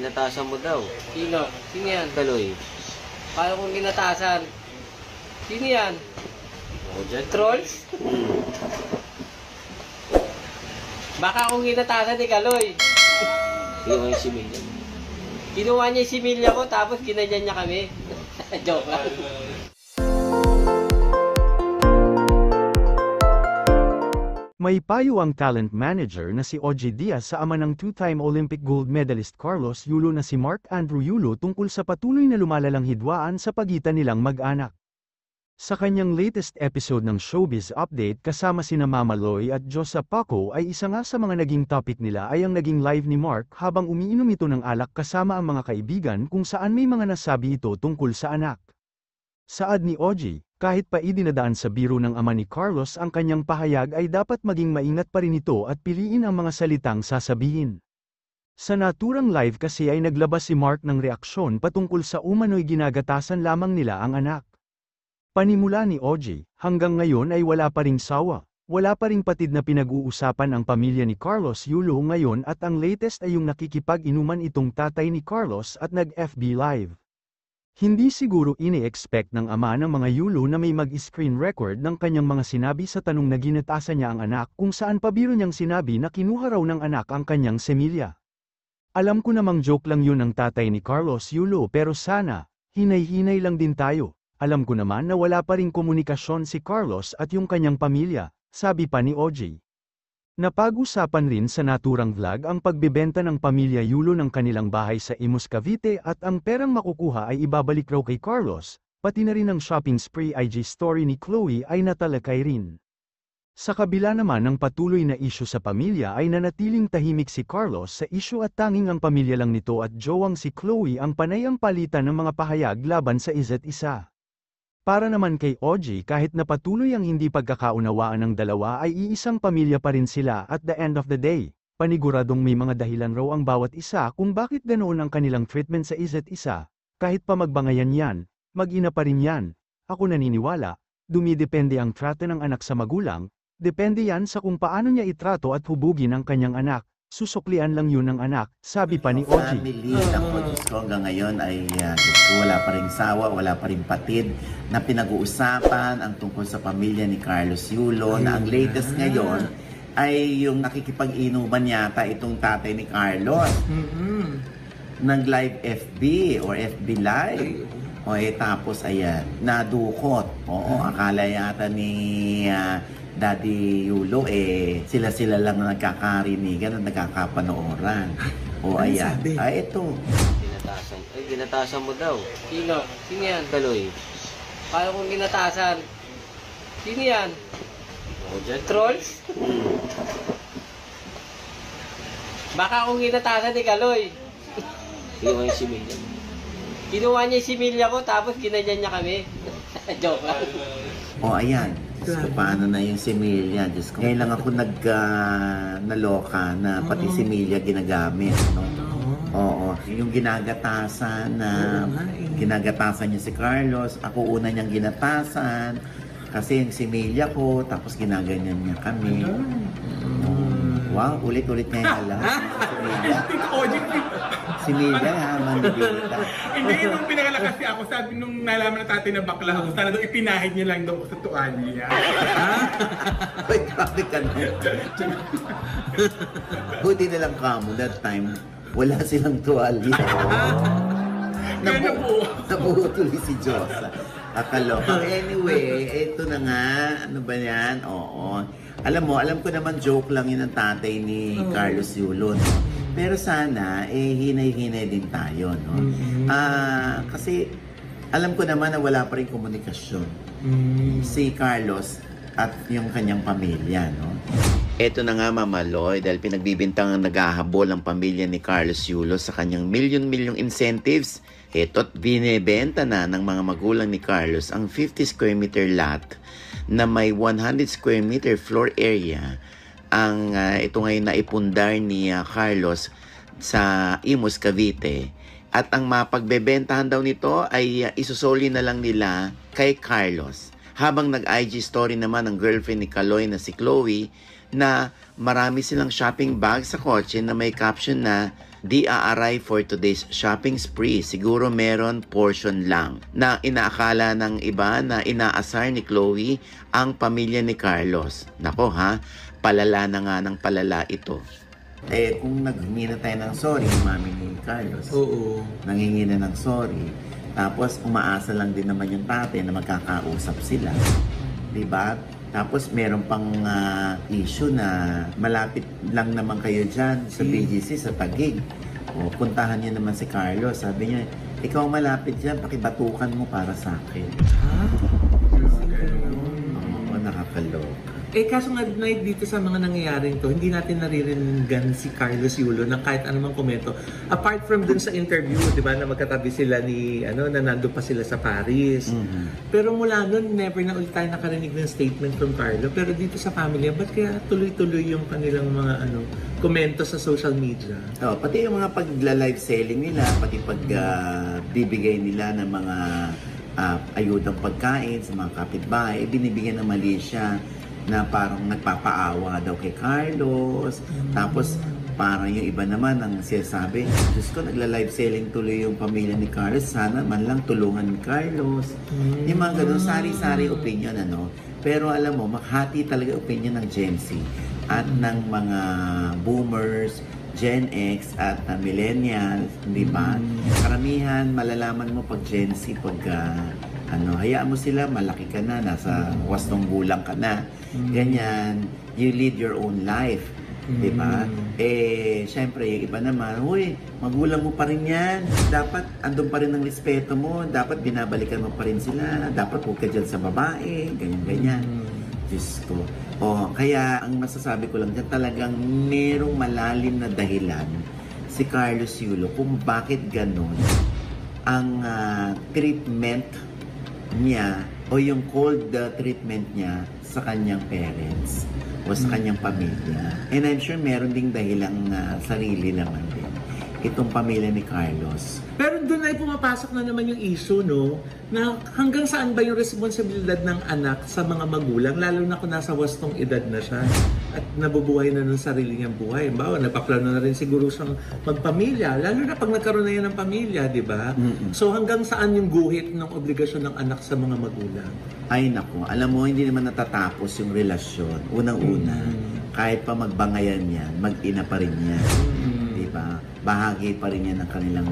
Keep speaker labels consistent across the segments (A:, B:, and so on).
A: ginatasan mo daw.
B: Sino? Sino yan?
A: Kaloy.
B: Paano kung ginatasan? Sino yan?
A: Ako dyan.
B: Trolls? Baka akong ginatasan ni Kaloy.
A: Kinuha yung similya.
B: Kinuha niya yung similya ko tapos ginanyan niya kami. Joke lang.
C: May payo ang talent manager na si OG Diaz sa ama ng two-time Olympic gold medalist Carlos Yulo na si Mark Andrew Yulo tungkol sa patuloy na lumalalang hidwaan sa pagitan nilang mag-anak. Sa kanyang latest episode ng Showbiz Update kasama sina Mama Loy at Josa Paco ay isa nga sa mga naging topic nila ay ang naging live ni Mark habang umiinom ito ng alak kasama ang mga kaibigan kung saan may mga nasabi ito tungkol sa anak. Saad ni OG, kahit pa idinadaan sa biro ng ama ni Carlos ang kanyang pahayag ay dapat maging maingat pa rin ito at piliin ang mga salitang sasabihin. Sa naturang live kasi ay naglabas si Mark ng reaksyon patungkol sa umano'y ginagatasan lamang nila ang anak. Panimula ni OG, hanggang ngayon ay wala pa ring sawa, wala pa ring patid na pinag-uusapan ang pamilya ni Carlos Yulo ngayon at ang latest ay yung nakikipag-inuman itong tatay ni Carlos at nag-FB live. Hindi siguro ini-expect ng ama ng mga Yulo na may mag-screen record ng kanyang mga sinabi sa tanong na ginatasan niya ang anak kung saan pabiro niyang sinabi na kinuha raw ng anak ang kanyang semilya. Alam ko namang joke lang yun ng tatay ni Carlos Yulo pero sana, hinay-hinay lang din tayo. Alam ko naman na wala pa ring komunikasyon si Carlos at yung kanyang pamilya, sabi pa ni OG. Napag-usapan rin sa naturang vlog ang pagbebenta ng pamilya Yulo ng kanilang bahay sa Imus Cavite at ang perang makukuha ay ibabalik raw kay Carlos, pati na rin ang shopping spree IG story ni Chloe ay natalakay rin. Sa kabila naman ng patuloy na isyu sa pamilya ay nanatiling tahimik si Carlos sa isyu at tanging ang pamilya lang nito at jowang si Chloe ang panay ang palitan ng mga pahayag laban sa isa't isa. Para naman kay OG kahit na patuloy ang hindi pagkakaunawaan ng dalawa ay iisang pamilya pa rin sila at the end of the day, paniguradong may mga dahilan raw ang bawat isa kung bakit ganoon ang kanilang treatment sa isa't isa, kahit pa magbangayan yan, mag-ina pa rin yan, ako naniniwala, dumidepende ang trato ng anak sa magulang, depende yan sa kung paano niya itrato at hubugin ang kanyang anak. Susuklian lang yun ng anak, sabi pa ni OG.
D: Family, ako Diyos ko hanggang ngayon ay wala pa rin sawa, wala pa rin patid na pinag-uusapan ang tungkol sa pamilya ni Carlos Yulo na ang latest ngayon ay yung nakikipag-inuman yata itong tatay ni Carlos. Nag-live FB or FB live. O tapos ayan, nadukot. Oo, akala yata ni Daddy Yulo sila-sila lang na nagkakarinigan at nagkakapanooran. O ayan, ito.
A: Ginatasan mo daw.
B: Sino? Sino yan?
A: Kaloy.
B: Paano kung ginatasan? Sino yan?
A: Ako dyan.
B: Trolls? Baka akong ginatasan ni Kaloy.
A: Kinuha yung similya.
B: Kinuha niya yung similya ko tapos ginanyan niya kami. Joke lang.
D: O ayan, Diyos ko, paano na yung similya? Diyos ko, ngayon lang ako naloka na pati similya ginagamit. No? Oo, yung ginagatasan ginagatasan niya si Carlos, ako una niyang ginatasan kasi yung similya ko, tapos ginaganyan niya kami. Wow, ulit-ulit niya yung alam. Similya, ha, mandibita.
E: Hindi, nung pinakalakas siya ako, sabi nung nalaman na tatay na bakla ako, sana daw ipinahid niya lang daw sa tuwalya.
D: Ay, grabe ka na. Buti na lang kamo, that time, wala silang tuwalya. Nabuo tuloy si Josa. Akaloka. Anyway, ito na nga. Ano ba yan? Oo. Alam ko naman joke lang yun ang tatay ni Carlos Yulo. No? Pero sana, hinay-hinay din tayo. No? Kasi, alam ko naman na wala pa rin komunikasyon. Si Carlos at yung kanyang pamilya. No? Ito na nga Mama Loy, dahil pinagbibintangang naghahabol ang pamilya ni Carlos Yulo sa kanyang milyon-milyong incentives. Ito't binebenta na ng mga magulang ni Carlos ang 50 square meter lot na may 100 square meter floor area. Ito ngayon na ipundar ni Carlos sa Imus Cavite. At ang mapagbebentahan daw nito ay isusoli na lang nila kay Carlos. Habang nag-IG story naman ang girlfriend ni Kaloy na si Chloe na marami silang shopping bag sa kotse na may caption na di aaray for today's shopping spree. Siguro meron portion lang na inaakala ng iba na inaasar ni Chloe ang pamilya ni Carlos. Nako ha, palala na nga ng palala ito. Eh, kung naghingi na tayo ng sorry, yung mami ni Carlos,
E: Oo.
D: nangingi na ng sorry, tapos umaasa lang din naman yung tatay na magkakausap sila. Diba? Tapos meron pang issue na malapit lang naman kayo dyan sa BGC, sa Taguig. O, puntahan niyo naman si Carlos. Sabi niya, ikaw malapit dyan, pakibatukan mo para sa akin.
E: Ha?
D: Oo, nakakaloka.
E: Eh kaso nga night dito sa mga nangyayaring to, hindi natin nariringan si Carlos Yulo ng kahit anumang komento. Apart from dun sa interview, di ba, na magkatabi sila ni, na nandun pa sila sa Paris. Pero mula nun, never na ulit tayo nakarinig ng statement from Carlo. Pero dito sa family, ba't kaya tuloy-tuloy yung kanilang mga komento sa social media?
D: Oh, pati yung mga pagla-live selling nila, pati bibigay nila ng mga ayudang pagkain sa mga kapitbahay, binibigyan ng Malaysia na parang nagpapaawa daw kay Carlos. Tapos parang yung iba naman ang sinasabi, Diyos ko, nagla-live selling tuloy yung pamilya ni Carlos, sana man lang tulungan ni Carlos. Yung mga ganun, sari-sari opinion, Pero alam mo, maghati talaga opinion ng Gen Z at ng mga boomers, Gen X at millennials, di ba? Karamihan, malalaman mo pag Gen Z, pag hayaan mo sila, malaki ka na, nasa wastong gulang ka na. Ganyan, you lead your own life. Di ba? Eh, syempre, yung iba naman, uy, magulang mo pa rin yan. Dapat, andun pa rin ang respeto mo. Dapat, binabalikan mo pa rin sila. Dapat, huwag ka dyan sa babae. Ganyan. Diyos ko. Kaya, ang masasabi ko lang dyan, talagang merong malalim na dahilan si Carlos Yulo kung bakit ganon ang treatment niya o yung cold treatment niya sa kanyang parents o sa kanyang pamilya. And I'm sure meron ding dahilang sarili naman din itong pamilya ni Carlos.
E: Pero doon ay pumapasok na naman yung issue, na hanggang saan ba yung responsibilidad ng anak sa mga magulang, lalo na kung nasa wastong edad na siya at nabubuhay na ng sarili niyang buhay. Bawa, nagpaplano na rin siguro siyang magpamilya, lalo na pag nagkaroon na yan ng pamilya, di ba? So hanggang saan yung guhit ng obligasyon ng anak sa mga magulang?
D: Ay nako, alam mo, hindi naman natatapos yung relasyon. Unang-una, kahit pa magbangayan yan, mag-ina pa rin yan. Diba? Bahagi pa rin yan ng kanilang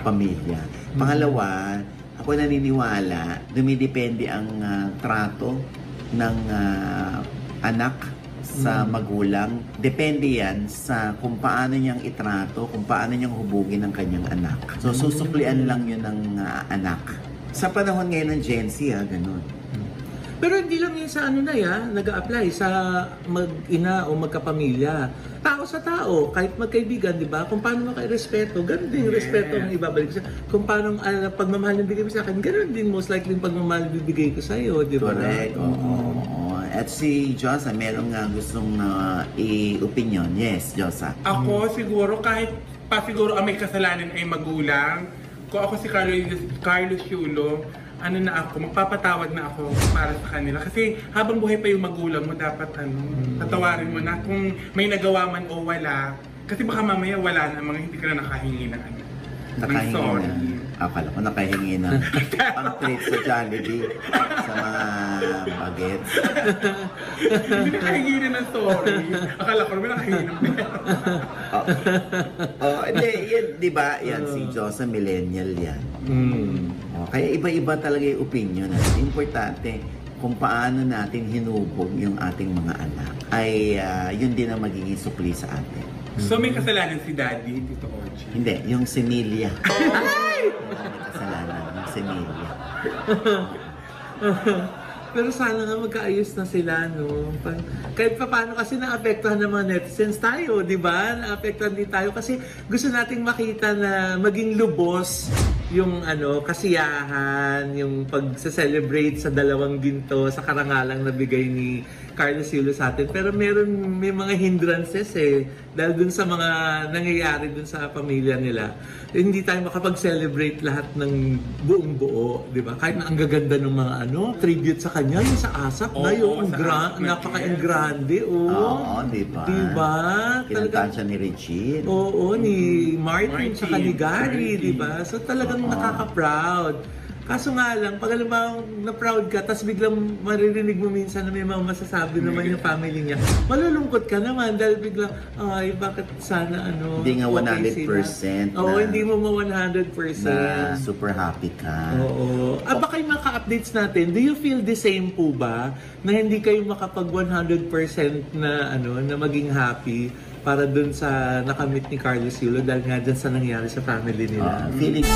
D: pamilya. Pangalawa, ako naniniwala, dumidepende ang trato ng anak sa magulang. Depende yan sa kung paano niyang itrato, kung paano niyang hubugin ang kanyang anak. So, susuklian lang yun ng anak. Sa panahon ngayon ng Gen Z, ganun.
E: Pero hindi lang yun sa nag-a-apply sa mag-ina o magkapamilya. Tao sa tao, kahit magkaibigan, di ba? Kung paano makairespeto, ganun din yung respeto ang ibabalik sa. Kung paano pagmamahal ng bigay mo sa akin, ganun din most likely yung pagmamahal ng bibigay ko sa iyo, di ba?
D: Correct. Oo. At si Josa, merong gustong i-opinion. Yes, Josa.
E: Ako siguro, kahit pa siguro ang may kasalanan ay magulang, kung ako si Carlos Yulo, magpapatawad na ako para sa kanila. Kasi habang buhay pa yung magulang mo, dapat tatawarin mo na kung may nagawa man o wala. Kasi baka mamaya wala na, mga hindi ka na nakahingi ng
D: Nakahingi na. Akala ko nakahingi na ang treat sa Jollibee sa mga bagets.
E: Hindi nakahingi rin ng sorry. Akala ko naman nakahingi ng
D: Hindi, yan, di ba? Yan, si Josa, millennial yan. Kaya iba-iba talaga yung opinion. Importante, kung paano natin hinubog yung ating mga anak, ay yun din ang magiging supli sa atin.
E: So may kasalanan si Daddy, Tito Ochi?
D: Hindi, yung similya. May kasalanan, yung similya.
E: Pero sana nga magkaayos na sila, Kahit pa paano kasi naapektuhan ng mga netizens tayo, di ba? Naapektuhan din tayo kasi gusto nating makita na maging lubos yung kasiyahan, yung pag-celebrate sa dalawang ginto, sa karangalang na bigay ni Carlos Yulo sa atin. Pero may mga hindrances dahil dun sa mga nangyayari dun sa pamilya nila. Hindi tayo makapag-celebrate lahat ng buong buo, di ba? Kahit na ang gaganda ng mga tribute sa kanya, yung sa ASAP na yung napaka-grande.
D: Oo, di ba?
E: Di ba?
D: Kinantahan siya ni Regine.
E: Oo, ni Martin tsaka ni Gary, di ba? So talagang nakaka-proud. Kaso nga lang, pag alam mo na-proud ka, tapos biglang maririnig mo minsan na may mga masasabi naman yung family niya, malulungkot ka naman dahil biglang, ay, bakit sana
D: Hindi nga 100%
E: Oo,
D: na-
E: hindi mo 100%.
D: Na super happy ka.
E: Oo. Baka yung mga ka-updates natin, do you feel the same po ba na hindi kayo makapag 100% na na maging happy para dun sa nakamit ni Carlos Yulo dahil nga dyan sa nangyari sa family nila?
D: Feeling